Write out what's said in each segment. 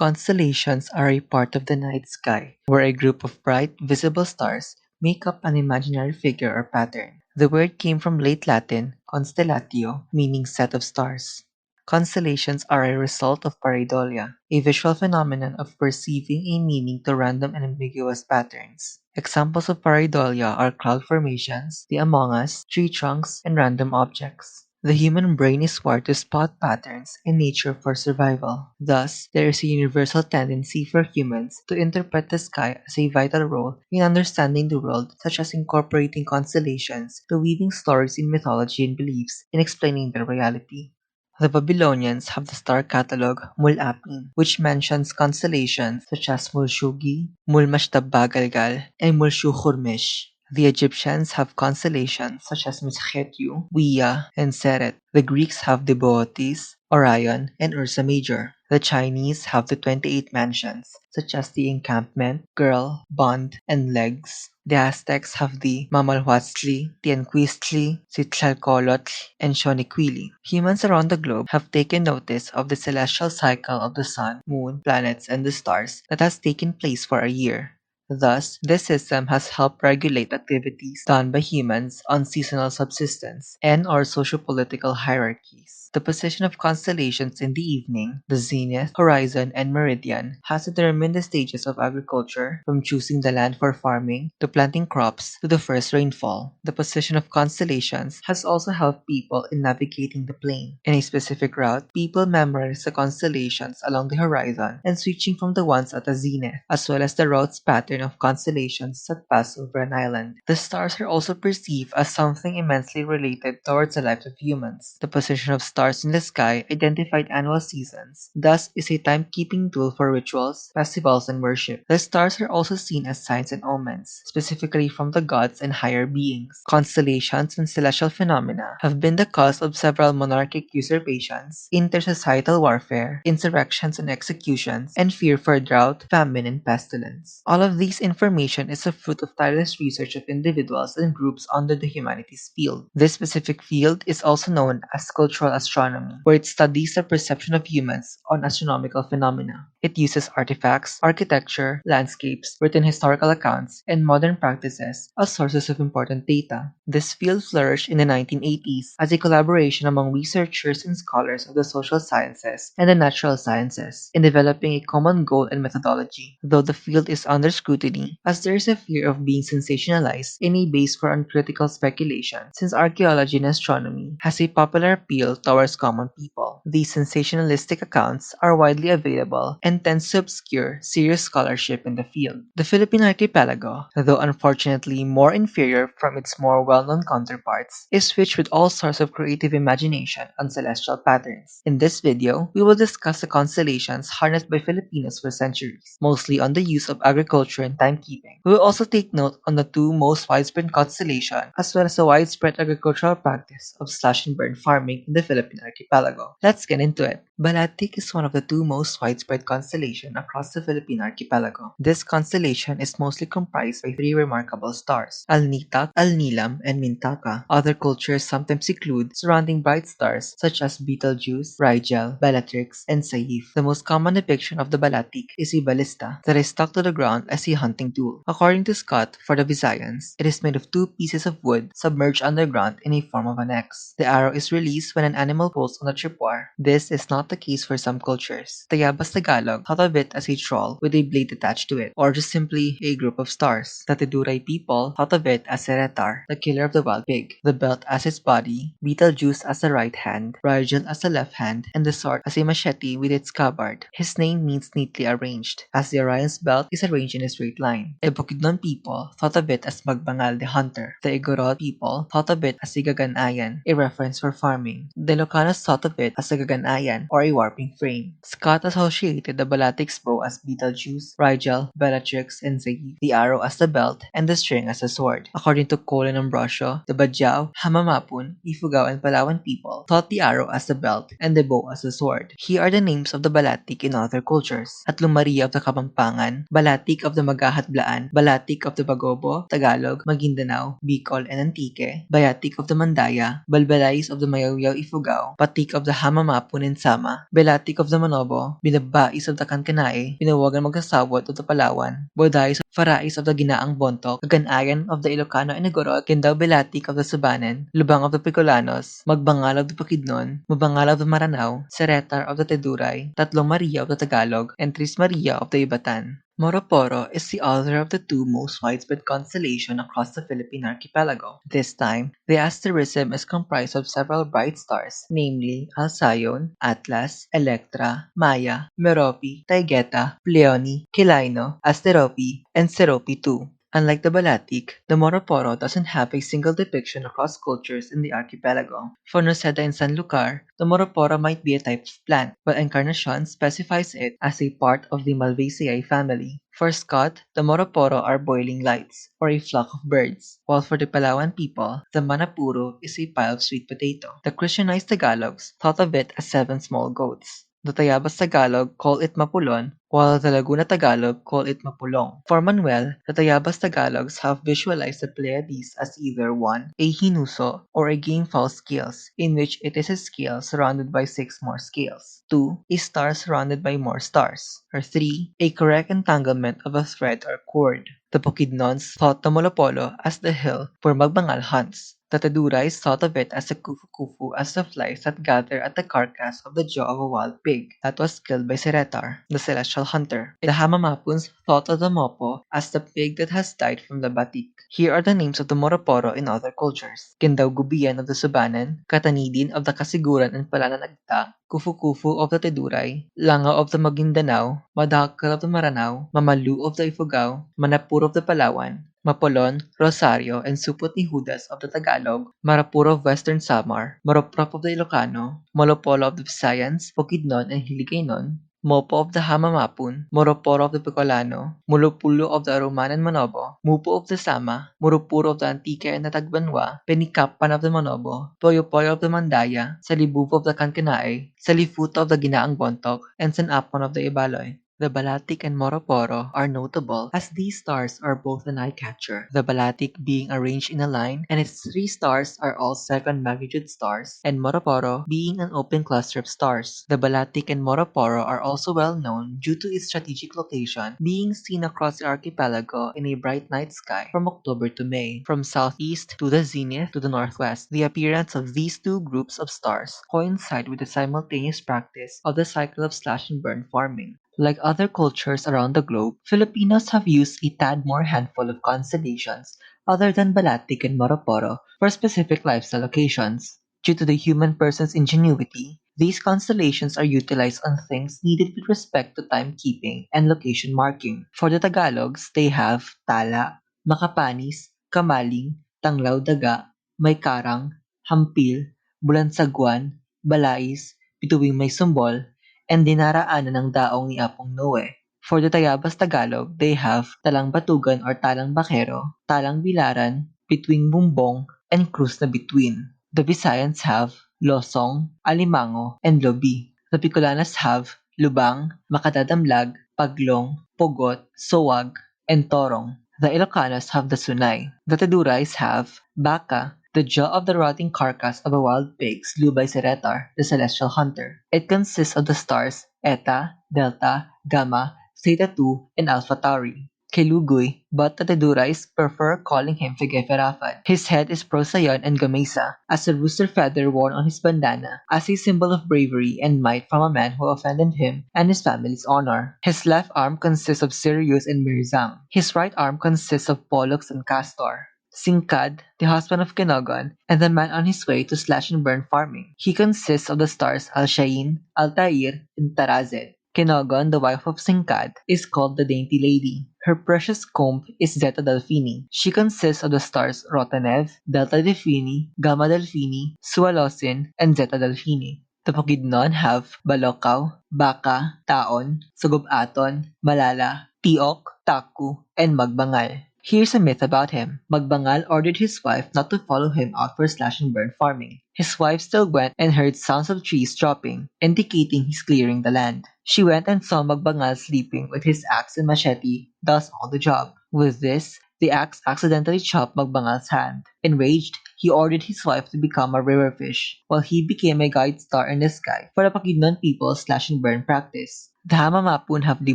Constellations are a part of the night sky, where a group of bright, visible stars make up an imaginary figure or pattern. The word came from late Latin constellatio, meaning set of stars. Constellations are a result of pareidolia, a visual phenomenon of perceiving a meaning to random and ambiguous patterns. Examples of pareidolia are cloud formations, the Among Us, tree trunks, and random objects. The human brain is wired to spot patterns in nature for survival. Thus, there is a universal tendency for humans to interpret the sky as a vital role in understanding the world, such as incorporating constellations to weaving stories in mythology and beliefs in explaining their reality. The Babylonians have the star catalogue Mulapin, which mentions constellations such as Mulshugi, Mulmashtabbagalgal, and Mulshukhurmish. The Egyptians have constellations such as Mizkhetyu, Wea, and Seret. The Greeks have the Boötis, Orion, and Ursa Major. The Chinese have the 28 mansions, such as the Encampment, Girl, Bond, and Legs. The Aztecs have the Mamalhuatzli, Tianquistli, Citlalcolotl, and Xoniquili. Humans around the globe have taken notice of the celestial cycle of the sun, moon, planets, and the stars that has taken place for a year. Thus, this system has helped regulate activities done by humans on seasonal subsistence and/or sociopolitical hierarchies. The position of constellations in the evening, the zenith, horizon, and meridian, has determined the stages of agriculture, from choosing the land for farming to planting crops to the first rainfall. The position of constellations has also helped people in navigating the plane. In a specific route, people memorize the constellations along the horizon and switching from the ones at the zenith, as well as the route's pattern of constellations that pass over an island. The stars are also perceived as something immensely related towards the lives of humans. The position of stars in the sky identified annual seasons, thus is a timekeeping tool for rituals, festivals, and worship. The stars are also seen as signs and omens, specifically from the gods and higher beings. Constellations and celestial phenomena have been the cause of several monarchic usurpations, intersocietal warfare, insurrections and executions, and fear for drought, famine, and pestilence. All of these information is a fruit of tireless research of individuals and groups under the humanities field. This specific field is also known as cultural astronomy, where it studies the perception of humans on astronomical phenomena. It uses artifacts, architecture, landscapes, written historical accounts, and modern practices as sources of important data. This field flourished in the 1980s as a collaboration among researchers and scholars of the social sciences and the natural sciences in developing a common goal and methodology, though the field is under scrutiny as there is a fear of being sensationalized and a base for uncritical speculation, since archaeology and astronomy has a popular appeal towards common people. These sensationalistic accounts are widely available and tends to obscure serious scholarship in the field. The Philippine archipelago, though unfortunately more inferior from its more well-known counterparts, is rich with all sorts of creative imagination on celestial patterns. In this video, we will discuss the constellations harnessed by Filipinos for centuries, mostly on the use of agriculture and timekeeping. We will also take note on the two most widespread constellations, as well as the widespread agricultural practice of slash and burn farming in the Philippine archipelago. Let's get into it. Balatik is one of the two most widespread constellations across the Philippine archipelago. This constellation is mostly comprised by three remarkable stars, Alnitak, Alnilam, and Mintaka. Other cultures sometimes include surrounding bright stars such as Betelgeuse, Rigel, Bellatrix, and Saif. The most common depiction of the Balatik is a ballista that is stuck to the ground as a hunting tool. According to Scott, for the Visayans, it is made of two pieces of wood submerged underground in a form of an X. The arrow is released when an animal pulls on the tripwire. This is not the case for some cultures. Tayabas Tagalog thought of it as a troll with a blade attached to it, or just simply a group of stars. The Tiruray people thought of it as a retar, the killer of the wild pig, the belt as its body, Betelgeuse as the right hand, Rigel as the left hand, and the sword as a machete with its scabbard. His name means neatly arranged, as the Orion's belt is arranged in a straight line. The Bukidnon people thought of it as Magbangal the hunter. The Igorot people thought of it as a gaganayan, a reference for farming. The Ilocanos thought of it as a gaganayan, or a warping frame. Scott associated the Balatik's bow as Betelgeuse, Rigel, Bellatrix, and Zaif, the arrow as the belt, and the string as a sword. According to Cole and Ambrosio, the Bajau, Hamamapun, Ifugao, and Palawan people thought the arrow as the belt and the bow as a sword. Here are the names of the Balatik in other cultures: Atlumaria of the Kapampangan, Balatik of the Magahatblaan, Balatik of the Bagobo, Tagalog, Maguindanao, Bicol, and Antique, Bayatik of the Mandaya, Balbalais of the Mayawyao Ifugao, Patik of the Hamamapun and Sama, Belatik of the Manobo, Binabais of the Kankanae, Pinawagan Magsasawot of the Palawan, Bodais Farais of the Ginaang Bontok, Kaganayan of the Ilocano and Igorot, Kindaw Balatik of the Subanen, Lubang of the Picolanos, Magbangal of the Bukidnon, Mabangal of the Maranao, Seretar of the Tiruray, Tatlong Maria of the Tagalog, and Tris Maria of the Ibatan. Moroporo is the other of the two most widespread constellations across the Philippine archipelago. This time, the asterism is comprised of several bright stars, namely Alcyon, Atlas, Electra, Maya, Merope, Taygeta, Pleione, Kilaino, Asterope, and Serope II. Unlike the Balatik, the Moroporo doesn't have a single depiction across cultures in the archipelago. For Noceda and Sanlucar, the Moroporo might be a type of plant, but Encarnacion specifies it as a part of the Malvaceae family. For Scott, the Moroporo are boiling lights, or a flock of birds, while for the Palawan people, the Manapuro is a pile of sweet potato. The Christianized Tagalogs thought of it as 7 small goats. The Tayabas Tagalog call it Mapulon, while the Laguna Tagalog call it Mapulong. For Manuel, the Tayabas Tagalogs have visualized the Pleiades as either 1. A hinuso, or a gamefowl scales, in which it is a scale surrounded by 6 more scales. 2. A star surrounded by more stars. Or 3. A correct entanglement of a thread or cord. The Bukidnons thought the Molopolo as the hill where Magbangal hunts. The Tedurays thought of it as a kufu-kufu as the flies that gather at the carcass of the jaw of a wild pig that was killed by Seretar, the celestial hunter. The Hamamapuns thought of the Mopo as the pig that has died from the batik. Here are the names of the Moroporo in other cultures. Kindaugubian of the Subanen, Katanidin of the Kasiguran and Palananagta, Kufu-Kufu of the Teduray, Langaw of the Maguindanao, Madakal of the Maranao, Mamalu of the Ifugao, Manapur of the Palawan, Mapolon, Rosario, and Supot ni Judas of the Tagalog, Marapuro of Western Samar, Maroprop of the Ilocano, Molopolo of the Visayans, Bukidnon and Hiligaynon, Mopo of the Hamamapun, Moroporo of the Bicolano, Mulupulo of the Aruman and Manobo, Mupo of the Sama, Murupuro of the Antique and the Tagbanwa, Penikapan of the Manobo, Poyo-Poyo of the Mandaya, Salibubo of the Kankanae, Salifuto of the Ginaang Bontok, and Sanapon of the Ibaloy. The Balatik and Moroporo are notable as these stars are both an eye-catcher, the Balatik being arranged in a line and its 3 stars are all second magnitude stars, and Moroporo being an open cluster of stars. The Balatik and Moroporo are also well known due to its strategic location, being seen across the archipelago in a bright night sky from October to May, from southeast to the zenith to the northwest. The appearance of these two groups of stars coincide with the simultaneous practice of the cycle of slash and burn farming. Like other cultures around the globe, Filipinos have used a tad more handful of constellations other than Balatik and Moroporo for specific lifestyle occasions. Due to the human person's ingenuity, these constellations are utilized on things needed with respect to timekeeping and location marking. For the Tagalogs, they have Tala, Makapanis, Kamaling, Tanglaw Daga, Maykarang, Hampil, Bulansagwan, Balais, Bituing May Sumbol, and dinaraanan ng daong ni Apong Noe. For the Tayabas Tagalog, they have Talang Batugan or Talang Bakero, Talang Bilaran, Bituing Bumbong, and Cruz na Bituin. The Visayans have Losong, Alimango, and Lobi. The Bicolanas have Lubang, Makadadamlag, Paglong, Pogot, Sowag, and Torong. The Ilocanos have the Sunay. The Tedurays have Baka, the jaw of the rotting carcass of a wild pig slew by Seretar, the celestial hunter. It consists of the stars Eta, Delta, Gamma, Theta 2, and Alpha Tauri. Kelugoy, but the Tedurays prefer calling him Figeferafan. His head is Procyon and Gamesa, as a rooster feather worn on his bandana, as a symbol of bravery and might from a man who offended him and his family's honor. His left arm consists of Sirius and Mirzang. His right arm consists of Pollux and Castor. Singkad, the husband of Kenogon, and the man on his way to slash and burn farming. He consists of the stars Alshain, Altair, and Tarazed. Kenogon, the wife of Singkad, is called the Dainty Lady. Her precious comb is Zeta Delphini. She consists of the stars Rotanev, Delta Delphini, Gamma Delphini, Sualosin, and Zeta Delphini. The Bukidnon have Balokaw, Baka, Taon, Sugobaton, Malala, Tiok, Taku, and Magbangal. Here's a myth about him. Magbangal ordered his wife not to follow him out for slash and burn farming. His wife still went and heard sounds of trees dropping, indicating he's clearing the land. She went and saw Magbangal sleeping with his axe and machete, thus all the job. With this, The axe accidentally chopped Magbangal's hand. Enraged, he ordered his wife to become a river fish, while he became a guide star in the sky for the Bukidnon people's slash and burn practice. The Hamamapun have the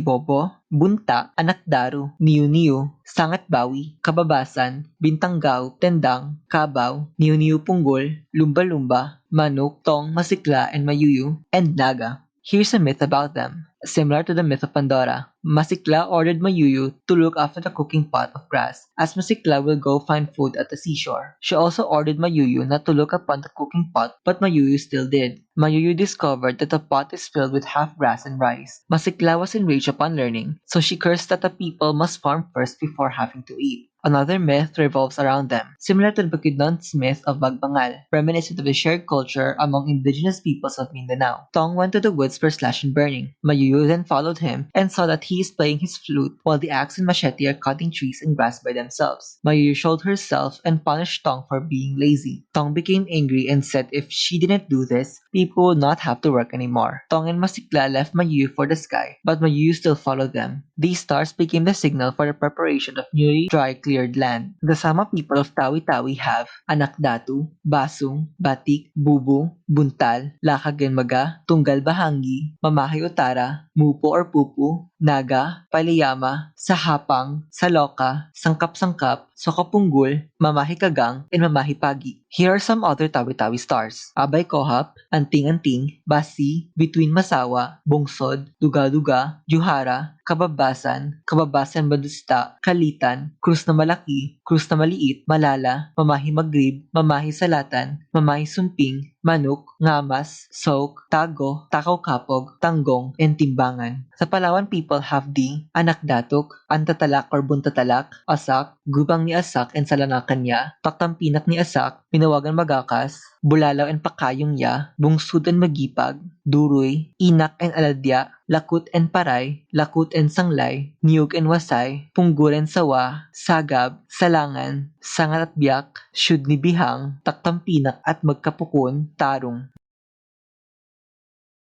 Bobo, Bunta, Anakdaru, Niu-Niu, Sangat-Bawi, Kababasan, Bintanggaw, Tendang, Kabaw, Niu-Niu Punggol, Lumba-Lumba, Manuk, Tong, Masikla, and Mayuyu, and Naga. Here's a myth about them. Similar to the myth of Pandora, Masikla ordered Mayuyu to look after the cooking pot of grass, as Masikla will go find food at the seashore. She also ordered Mayuyu not to look upon the cooking pot, but Mayuyu still did. Mayuyu discovered that the pot is filled with half grass and rice. Masikla was enraged upon learning, so she cursed that the people must farm first before having to eat. Another myth revolves around them, similar to the Bukidnon's myth of Bagbangal, reminiscent of the shared culture among indigenous peoples of Mindanao. Tong went to the woods for slash and burning. Mayuyu then followed him and saw that he is playing his flute while the axe and machete are cutting trees and grass by themselves. Mayuyu showed herself and punished Tong for being lazy. Tong became angry and said if she didn't do this, people would not have to work anymore. Tong and Masikla left Mayuyu for the sky, but Mayuyu still followed them. These stars became the signal for the preparation of newly dry cleared land. The Sama people of Tawi-Tawi have Anakdatu, Basung, Batik, Bubu, Buntal, Lakag-Maga, Tunggal Bahangi, Mamahay Utara, Mupo or Pupu, Naga, Paliyama, Sahapang, Saloka, Sangkap-Sangkap, Sokapunggul, Mamahikagang, and Mamahipagi. Here are some other Tawi-Tawi stars. Abay Kohap, Anting-Anting, Basi, Between Masawa, Bungsod, Duga-Duga, Juhara, Kababasan, Kababasan Badusta, Kalitan, Cruz na Malaki, Cruz na Maliit, Malala, Mamahi Magrib, Mamahi Salatan, Mamahi Sumping, Manuk, Ngamas, Sok, Tago, Takaw Kapog, Tanggong, and Timbangan. Sa Palawan people have the Anakdatuk, Antatalak or Buntatalak, Asak, Gubang ni Asak and Salanakan niya, Taktampinak ni Asak, Pinawagan Magakas, Bulalaw and Pakayong ya, Bungsud and Magipag, Duroy, Inak and Aladya, Lakut and Paray, Lakut and Sanglay, Niyog and Wasay, Punggur and Sawa, Sagab, Salangan, Sangat at Biyak, Syud ni Bihang, Taktampinak at Magkapukun, Tarong.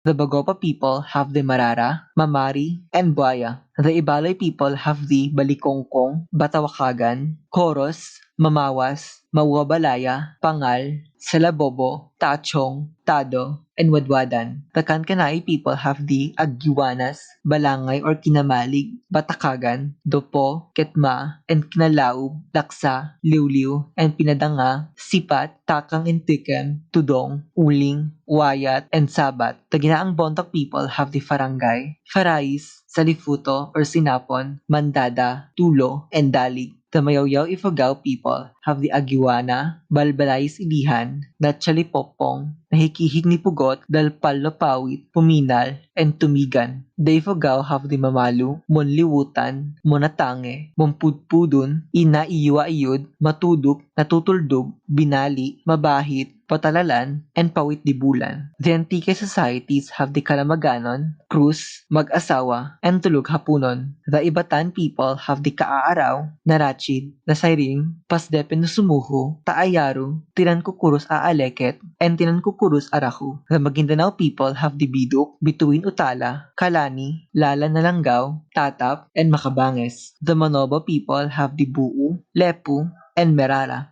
The Bagopa people have the Marara, Mamari, and Buaya. The Ibalay people have the Balikongkong, Batawakagan, Koros, Mamawas, Mawabalaya, Pangal, Salabobo, Tachong, Tado, and Wadwadan. The Kankanai people have the Agiwanas, Balangay or Kinamalig, Batakagan, Dopo, Ketma, and Kinalaub, Laksa, Liwliw, and Pinadanga, Sipat, Takang and Tikem, Tudong, Uling, Wayat, and Sabat. The Ginaang Bontoc people have the Farangay, Farais, Salifuto or Sinapon, Mandada, Tulo, and Dalig. The Mayaw-Yaw Ifugao people have the Agiwana, Balbalais Ilihan, Natchalipopong, Nahikihig ni Pugot, Dalpalopawit, Puminal, and Tumigan. The Ifugao have the Mamalu, Monliwutan, Monatange, Mompudpudun, Ina Iyua Iyud, Matuduk, Natutuldug, Binali, Mabahit, Patalalan, and Pawit Dibulan. The Antique societies have the Kalamaganon, Cruz, Mag-asawa, and Tulug Hapunon. The Ibatan people have the Kaaaraw, Narachid, Nasairing, Pasdepen Sumuhu, Taayaru, Tinankukurus Aaleket, and Tinankukurus Araku. The Maguindanao people have the Biduk, Bituin Utala, Kalani, Lala Nalanggao, Tatap, and Makabanges. The Manobo people have the Buu, Lepu, and Merara.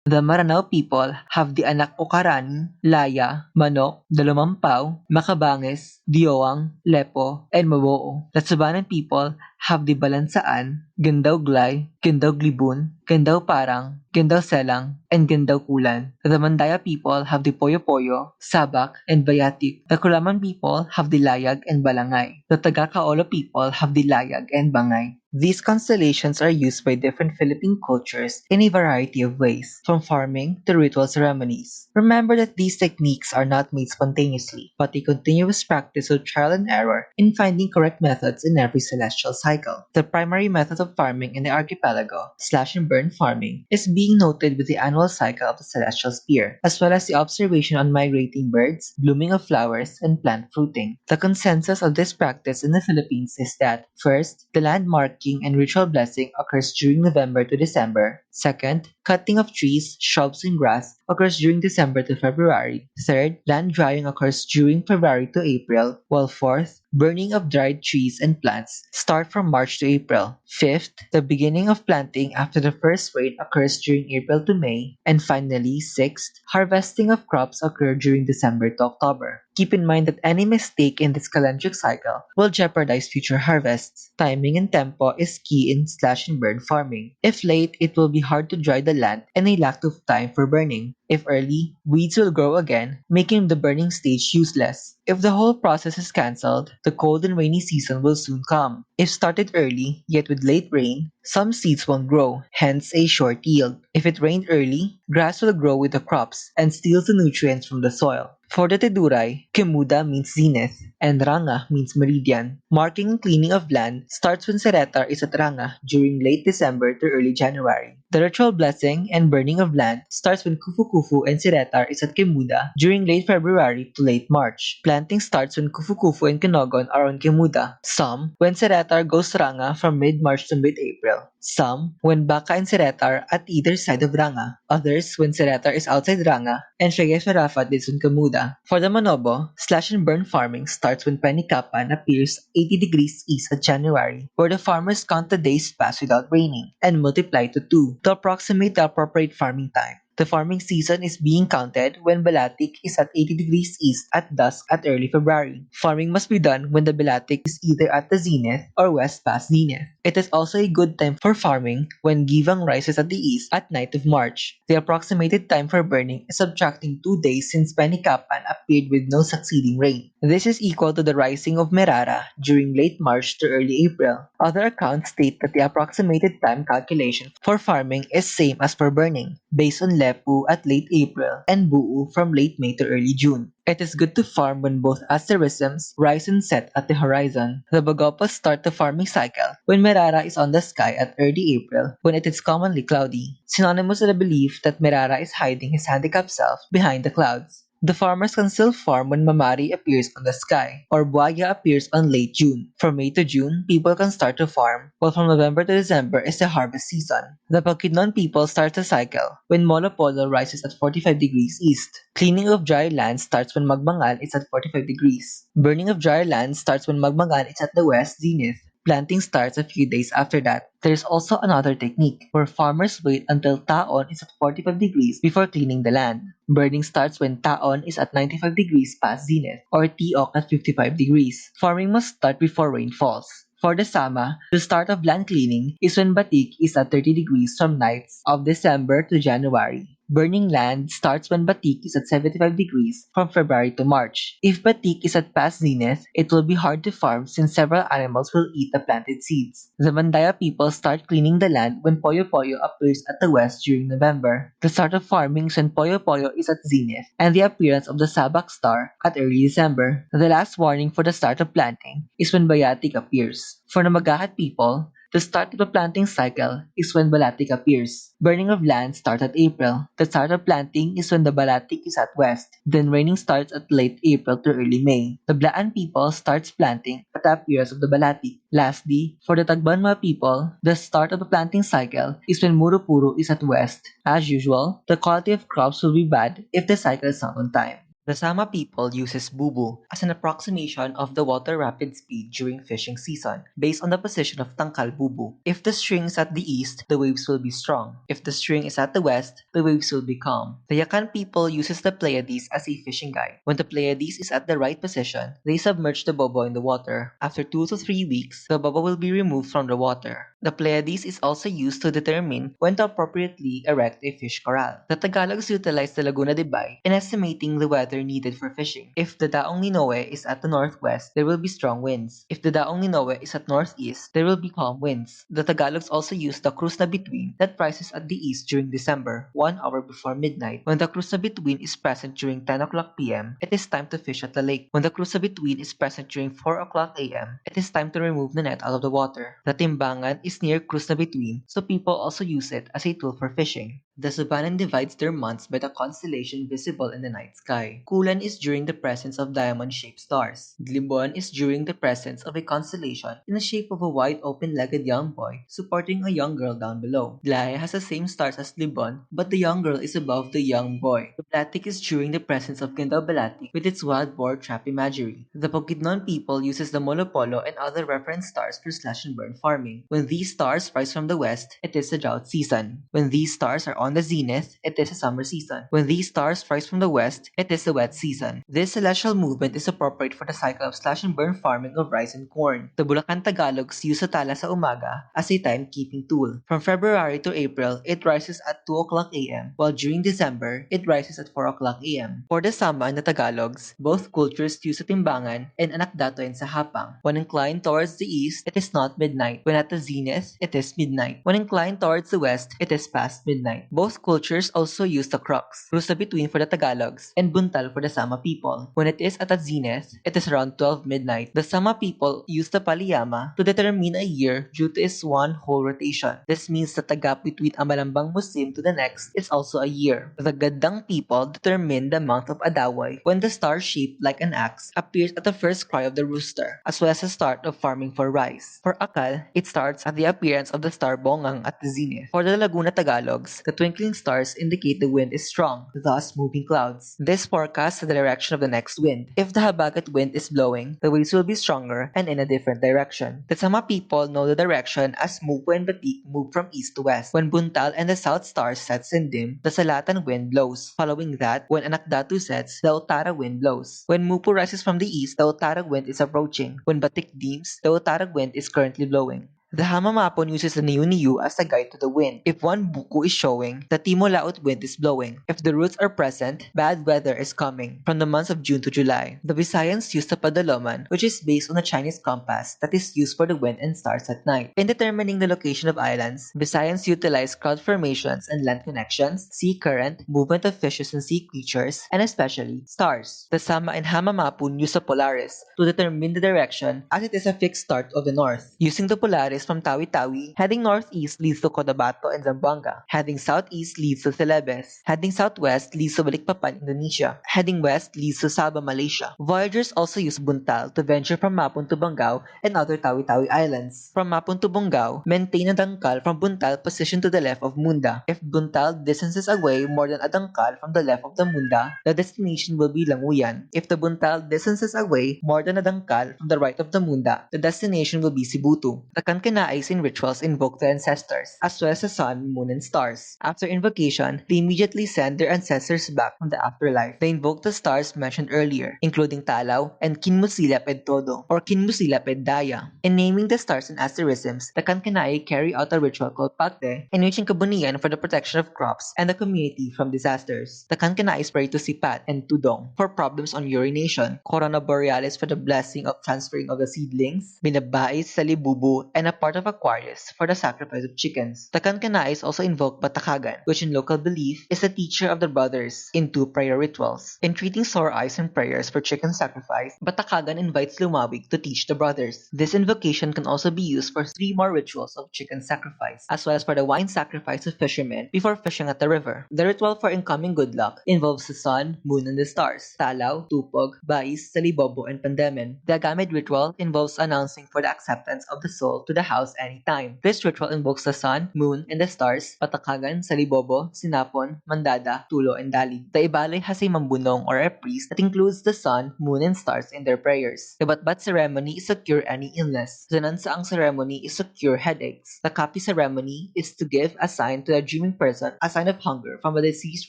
The Maranao people have the Anak Okarani, Laya, Manok, Dalumampaw, Makabanges, Dioang, Lepo, and Maboo. The Sabanan people have the Balansaan, Gandaw Glay, Gandaw Glibun, Gandaw Parang, Gandaw Selang, and Gandaw Kulan. The Mandaya people have the Poyo Poyo, Sabak, and Bayatik. The Kulaman people have the Layag and Balangay. The Taga-Kaolo people have the Layag and Bangay. These constellations are used by different Philippine cultures in a variety of ways, from farming to ritual ceremonies. Remember that these techniques are not made spontaneously, but a continuous practice of trial and error in finding correct methods in every celestial cycle. The primary method of farming in the archipelago, slash and burn farming, is being noted with the annual cycle of the celestial sphere, as well as the observation on migrating birds, blooming of flowers, and plant fruiting. The consensus of this practice in the Philippines is that, first, the landmark and ritual blessing occurs during November to December. Second, cutting of trees, shrubs, and grass occurs during December to February. Third, land drying occurs during February to April. While fourth, burning of dried trees and plants start from March to April. Fifth, the beginning of planting after the first rain occurs during April to May. And finally, sixth, harvesting of crops occur during December to October. Keep in mind that any mistake in this calendric cycle will jeopardize future harvests. Timing and tempo is key in slash and burn farming. If late, it will be hard to dry the land and a lack of time for burning. If early, weeds will grow again, making the burning stage useless. If the whole process is cancelled, the cold and rainy season will soon come. If started early, yet with late rain, some seeds won't grow, hence a short yield. If it rained early, grass will grow with the crops and steals the nutrients from the soil. For the Tiruray, Kemuda means zenith, and Ranga means meridian. Marking and cleaning of land starts when Seretar is at Ranga during late December to early January. The ritual blessing and burning of land starts when Kufu-Kufu and Seretar is at Kemuda during late February to late March. Planting starts when Kufu-Kufu and Kinogon are on Kemuda. Some when Seretar goes Ranga from mid-March to mid-April. Some when Baka and Seretar at either side of Ranga. Others when Seretar is outside Ranga and Shagay-Farafat is on Kemuda. For the Manobo, slash and burn farming starts when Penikapan appears 80 degrees east at January, where the farmers count the days passed without raining and multiply to 2 to approximate the appropriate farming time. The farming season is being counted when Balatik is at 80 degrees east at dusk at early February. Farming must be done when the Balatik is either at the zenith or west past zenith. It is also a good time for farming when Givang rises at the east at night of March. The approximated time for burning is subtracting 2 days since Penikapan appeared with no succeeding rain. This is equal to the rising of Merara during late March to early April. Other accounts state that the approximated time calculation for farming is same as for burning, based on Lepu at late April and Buu from late May to early June. It is good to farm when both asterisms rise and set at the horizon. The Bagopas start the farming cycle when Merara is on the sky at early April when it is commonly cloudy, synonymous with the belief that Merara is hiding his handicapped self behind the clouds. The farmers can still farm when Mamari appears on the sky, or Buaya appears on late June. From May to June, people can start to farm, while from November to December is the harvest season. The Bukidnon people start the cycle when Moroporo rises at 45 degrees east. Cleaning of dry land starts when Magbangal is at 45 degrees. Burning of dry land starts when Magbangal is at the west zenith. Planting starts a few days after that. There is also another technique where farmers wait until Taon is at 45 degrees before cleaning the land. Burning starts when Taon is at 95 degrees past zenith or Tiok at 55 degrees. Farming must start before rain falls. For the Sama, the start of land cleaning is when Batik is at 30 degrees from nights of December to January. Burning land starts when Batik is at 75 degrees from February to March. If Batik is at past zenith, it will be hard to farm since several animals will eat the planted seeds. The Mandaya people start cleaning the land when Poyo Poyo appears at the west during November. The start of farming is when Poyo Poyo is at zenith and the appearance of the Sabak star at early December. The last warning for the start of planting is when Bayatik appears. For the Magahat people, the start of the planting cycle is when Balatik appears. Burning of land starts at April. The start of planting is when the Balatik is at west. Then raining starts at late April to early May. The Blaan people starts planting at the appearance of the Balatik. Lastly, for the Tagbanma people, the start of the planting cycle is when Moroporo is at west. As usual, the quality of crops will be bad if the cycle is not on time. The Sama people uses bubu as an approximation of the water rapid speed during fishing season, based on the position of tangkal bubu. If the string is at the east, the waves will be strong. If the string is at the west, the waves will be calm. The Yakan people uses the Pleiades as a fishing guide. When the Pleiades is at the right position, they submerge the bobo in the water. After 2 to 3 weeks, the bobo will be removed from the water. The Pleiades is also used to determine when to appropriately erect a fish corral. The Tagalogs utilize the Laguna de Bay in estimating the weather needed for fishing. If the Daong Ninoe is at the northwest, there will be strong winds. If the Daong Ninoe is at northeast, there will be calm winds. The Tagalogs also use the Cruz na Bituin that rises at the east during December, 1 hour before midnight. When the Cruz na Bituin is present during 10 o'clock p.m., it is time to fish at the lake. When the Cruz na Bituin is present during 4 o'clock a.m., it is time to remove the net out of the water. The Timbangan is near Cruz na Bituin, so people also use it as a tool for fishing. The Subanan divides their months by the constellation visible in the night sky. Kulan is during the presence of diamond-shaped stars. Glibon is during the presence of a constellation in the shape of a wide open-legged young boy supporting a young girl down below. Glaya has the same stars as Glibon, but the young girl is above the young boy. The Balatik is during the presence of Ganda Balatik with its wild boar trap imagery. The Bukidnon people uses the Moroporo and other reference stars for slash and burn farming. When these stars rise from the west, it is the drought season. When these stars are on the zenith, it is a summer season. When these stars rise from the west, it is the wet season. This celestial movement is appropriate for the cycle of slash and burn farming of rice and corn. The Bulacan Tagalogs use the tala sa umaga as a timekeeping tool. From February to April, it rises at 2 o'clock a.m., while during December, it rises at 4 o'clock a.m. For the Sama and the Tagalogs, both cultures use the timbangan and anakdatoin sa hapang. When inclined towards the east, it is not midnight. When at the zenith, it is midnight. When inclined towards the west, it is past midnight. Both cultures also use the crux, rusa between for the Tagalogs, and buntal for the Sama people. When it is at the zenith, it is around 12 midnight. The Sama people use the paliyama to determine a year due to its one whole rotation. This means that the gap between a malambang Muslim to the next is also a year. The Gadang people determine the month of Adaway when the star shaped like an axe appears at the first cry of the rooster, as well as the start of farming for rice. For Akal, it starts at the appearance of the star Bongang at the zenith. For the Laguna Tagalogs, the twinkling stars indicate the wind is strong, thus moving clouds. This forecasts the direction of the next wind. If the Habagat wind is blowing, the winds will be stronger and in a different direction. The Sama people know the direction as Mupo and Batik move from east to west. When Buntal and the south star sets in dim, the Salatan wind blows. Following that, when Anakdatu sets, the Utara wind blows. When Mupo rises from the east, the Utara wind is approaching. When Batik dims, the Utara wind is currently blowing. The Hamamapon uses the Niu-Niu as a guide to the wind. If one buku is showing, the Timolaut wind is blowing. If the roots are present, bad weather is coming. From the months of June to July, the Visayans use the Padaloman, which is based on a Chinese compass that is used for the wind and stars at night. In determining the location of islands, Visayans utilize cloud formations and land connections, sea current, movement of fishes and sea creatures, and especially stars. The Sama and Hamamapon use the Polaris to determine the direction as it is a fixed start of the north. Using the Polaris from Tawi-Tawi, heading northeast leads to Cotabato and Zamboanga. Heading southeast leads to Celebes. Heading southwest leads to Balikpapan, Indonesia. Heading west leads to Sabah, Malaysia. Voyagers also use Buntal to venture from Mapon to Bangao and other Tawi-Tawi islands. From Mapon to Bungao, maintain a dangkal from Buntal positioned to the left of Munda. If Buntal distances away more than a dangkal from the left of the Munda, the destination will be Languyan. If the Buntal distances away more than a dangkal from the right of the Munda, the destination will be Sibutu. The Kankanais in rituals invoke the ancestors, as well as the sun, moon, and stars. After invocation, they immediately send their ancestors back from the afterlife. They invoke the stars mentioned earlier, including Talaw and Kinmusilaped Todo, or Kinmusilaped Daya. In naming the stars and asterisms, the Kankanai carry out a ritual called Pagte, in which kabunian for the protection of crops and the community from disasters. The Kankanais pray to Sipat and Tudong for problems on urination, Corona Borealis for the blessing of transferring of the seedlings, Binabais, Salibubu, and a part of Aquarius for the sacrifice of chickens. The Kankanais also invoke Batakagan, which in local belief is the teacher of the brothers in two prayer rituals. In treating sore eyes and prayers for chicken sacrifice, Batakagan invites Lumawig to teach the brothers. This invocation can also be used for 3 more rituals of chicken sacrifice, as well as for the wine sacrifice of fishermen before fishing at the river. The ritual for incoming good luck involves the sun, moon, and the stars, Talaw, Tupog, Bais, Salibobo, and Pandemen. The Agamid ritual involves announcing for the acceptance of the soul to the house anytime. This ritual invokes the sun, moon, and the stars, Patakagan, Salibobo, Sinapon, Mandada, Tulo, and Dalig. The Ibalay has a mambunong or a priest that includes the sun, moon, and stars in their prayers. The Batbat ceremony is to cure any illness. The Nansaang ceremony is to cure headaches. The Kapi ceremony is to give a sign to a dreaming person, a sign of hunger from a deceased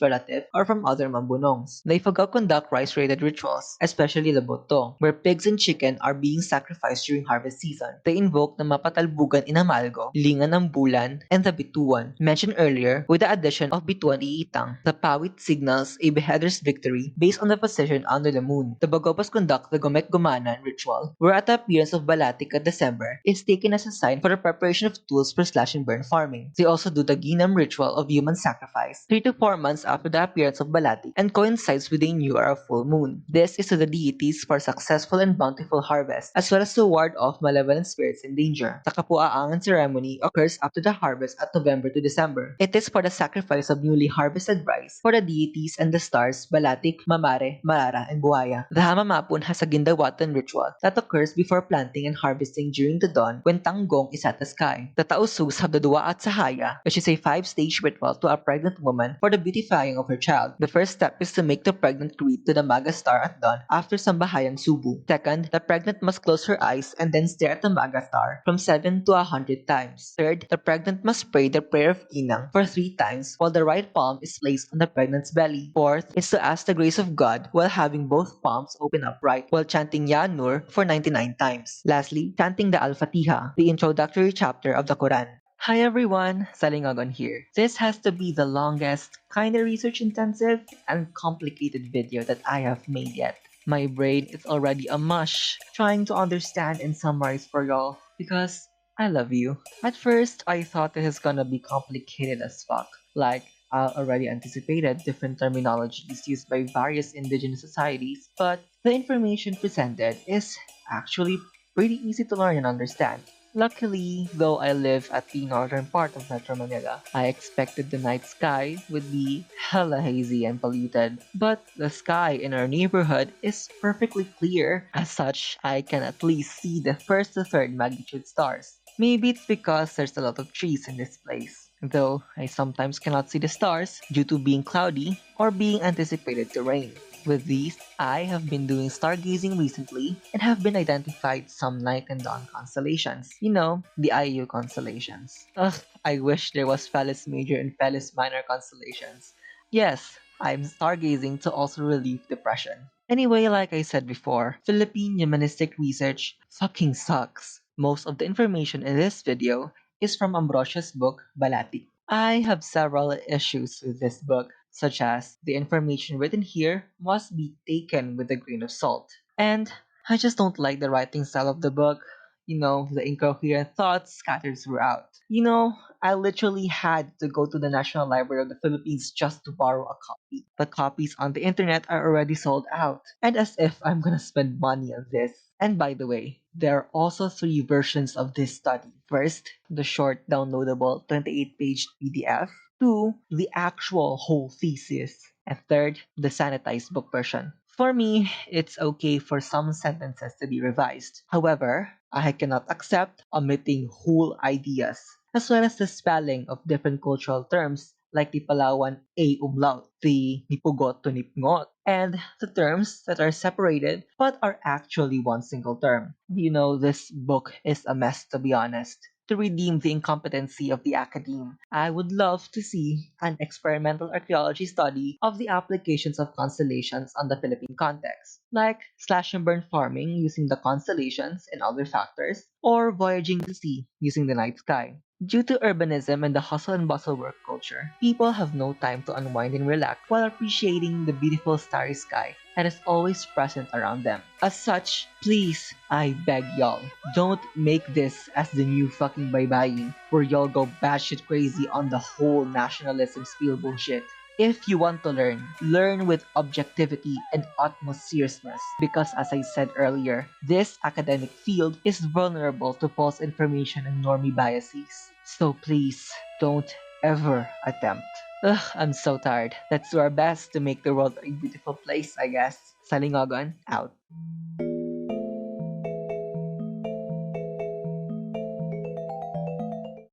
relative or from other mambunongs. The Ifugao conduct rice-related rituals, especially the Boto, where pigs and chicken are being sacrificed during harvest season. They invoke the Mapatalbugan Inamalgo, Lingan ng Bulan, and the Bituan, mentioned earlier with the addition of Bituan Iitang. The Pawit signals a beheader's victory based on the position under the moon. The Bagopas conduct the Gomek Gumanan ritual, where at the appearance of Balatik at December is taken as a sign for the preparation of tools for slash and burn farming. They also do the Ginam ritual of human sacrifice 3 to 4 months after the appearance of Balatik and coincides with a new or a full moon. This is to the deities for successful and bountiful harvest, as well as to ward off malevolent spirits in danger. The The kapuaangan ceremony occurs after the harvest at November to December. It is for the sacrifice of newly harvested rice for the deities and the stars Balatik, Mamare, Marara, and Buhaya. The Hamamapun has a gindawatan ritual that occurs before planting and harvesting during the dawn when Tanggong is at the sky. The Tausus have the Dua at Sahaya, which is a 5-stage ritual to a pregnant woman for the beautifying of her child. The first step is to make the pregnant greet to the Maga star at dawn after Sambahayang Subu. Second, the pregnant must close her eyes and then stare at the Maga star from 7 to 100 times. Third, the pregnant must pray the prayer of Inang for 3 times while the right palm is placed on the pregnant's belly. Fourth is to ask the grace of God while having both palms open upright while chanting Ya Nur for 99 times. Lastly, chanting the Al-Fatiha, the introductory chapter of the Quran. Hi everyone, salingogon here. This has to be the longest, kinda research intensive, and complicated video that I have made yet. My brain is already a mush trying to understand and summarize for y'all because I love you. At first, I thought this is gonna be complicated as fuck. Like, I already anticipated different terminologies used by various indigenous societies, but the information presented is actually pretty easy to learn and understand. Luckily, though I live at the northern part of Metro Manila, I expected the night sky would be hella hazy and polluted. But the sky in our neighborhood is perfectly clear. As such, I can at least see the first to third magnitude stars. Maybe it's because there's a lot of trees in this place. Though I sometimes cannot see the stars due to being cloudy or being anticipated to rain. With these, I have been doing stargazing recently and have been identified some night and dawn constellations. You know, the IU constellations. Ugh, I wish there was Felis Major and Felis Minor constellations. Yes, I'm stargazing to also relieve depression. Anyway, like I said before, Philippine humanistic research fucking sucks. Most of the information in this video is from Ambrosio's book, Balatik. I have several issues with this book, such as the information written here must be taken with a grain of salt. And I just don't like the writing style of the book. You know, the incoherent thoughts scattered throughout. You know, I literally had to go to the National Library of the Philippines just to borrow a copy. The copies on the internet are already sold out. And as if I'm gonna spend money on this. And by the way, there are also 3 versions of this study. First, the short downloadable 28-page PDF. 2, the actual whole thesis. And third, the sanitized book version. For me, it's okay for some sentences to be revised. However, I cannot accept omitting whole ideas, as well as the spelling of different cultural terms like the Palawan A umlaut, the Nipugot to Nipngot, and the terms that are separated but are actually one single term. You know, this book is a mess to be honest. To redeem the incompetency of the academe, I would love to see an experimental archaeology study of the applications of constellations on the Philippine context, like slash and burn farming using the constellations and other factors, or voyaging to sea using the night sky. Due to urbanism and the hustle and bustle work culture, people have no time to unwind and relax while appreciating the beautiful starry sky that is always present around them. As such, please, I beg y'all, don't make this as the new fucking baybayin where y'all go batshit crazy on the whole nationalism spiel bullshit. If you want to learn, learn with objectivity and utmost seriousness because as I said earlier, this academic field is vulnerable to false information and normie biases. So please, don't ever attempt. Ugh, I'm so tired. Let's do our best to make the world a beautiful place, I guess. Salingogon, out.